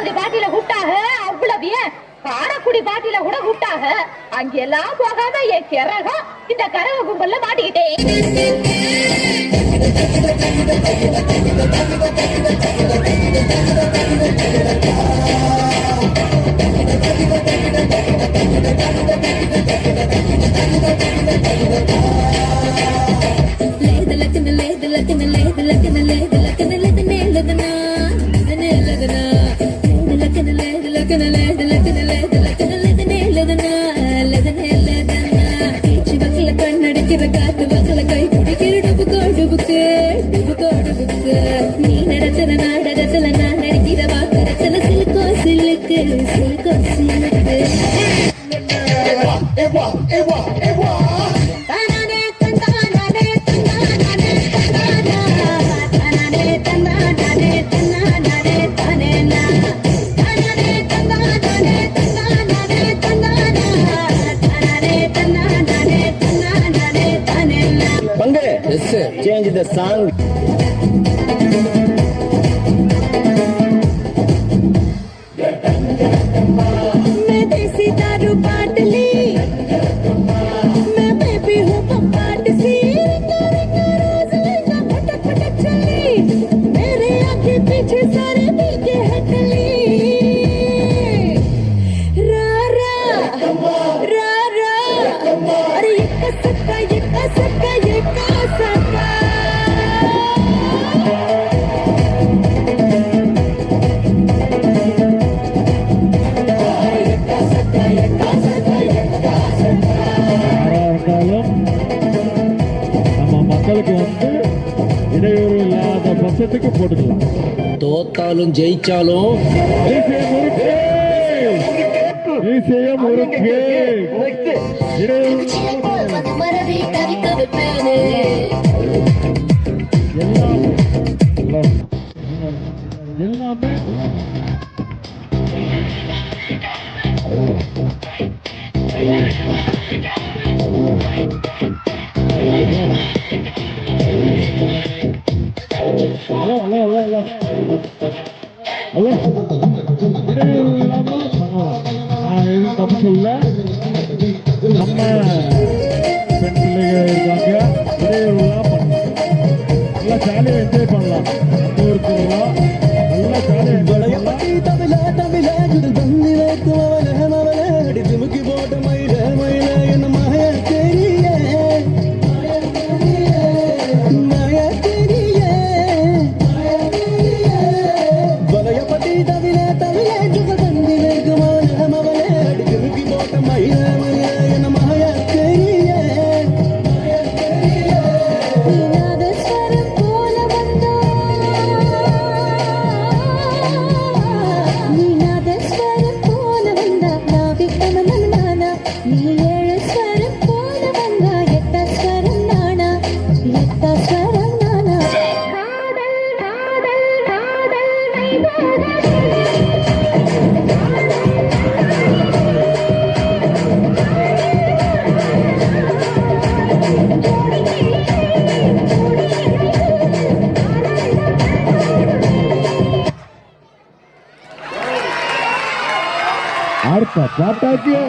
பூந்தமல்லி பாட்டில கூப்பிட்டாக அவ்வளவு ஏன் காரக்குடி பாட்டில கூட கூப்பிட்டாக. அங்கெல்லாம் போகாம என் கிறகம் இந்த கரவ கும்பல்ல மாட்டிக்கிட்டேன். நீ நடத்துற நாடகத்துல நான் நடிக்கிற வாக்கரத்துல சிலுக்கோ சிலுக்கு சிலுக்கோ சிலுக்கு Change the song. मैं देसी दारू बाट ली, मैं बेबी हूँ पपाट सी, फटक फटक चली, मेरे आगे पीछे सारे मिल के हट ली। रा रा रा रा, अरे ये कसका ये कसका ये कसका। மக்களுக்கு இடையூறு இல்லாத பட்சத்துக்கு போட்டுக்கலாம். தோத்தாலும் ஜெயிச்சாலும் எல்லாமே தப்பு சொல்ல நம்ம பெண் பிள்ளைகள் இருக்காங்க, இடையூறுலாம் பண்ணலாம், நல்லா ஜாலியாக என்ஜாய் பண்ணலாம். நல்லா ஜாலியாக போட்ட மயில மயில என்ன மாய தெரிய மாய தெரிய வலையப்பட்டி தவில தவில ஜுக தந்தி வேகுமான மவளே அடி திருப்பி போட்ட மயில மயில என்ன மாய தெரிய மாய தெரிய நாதஸ்வரம் போல வந்தா நீ நாதஸ்வரம் போல வந்தா நாவி கமலம் நானா நீ ஏழு ஸ்வரம் போல வந்தா எட்ட ஸ்வரம் நானா எட்ட ஸ்வரம் நானா காதல் காதல் காதல் அடுத்த பாட்டாக்கியோ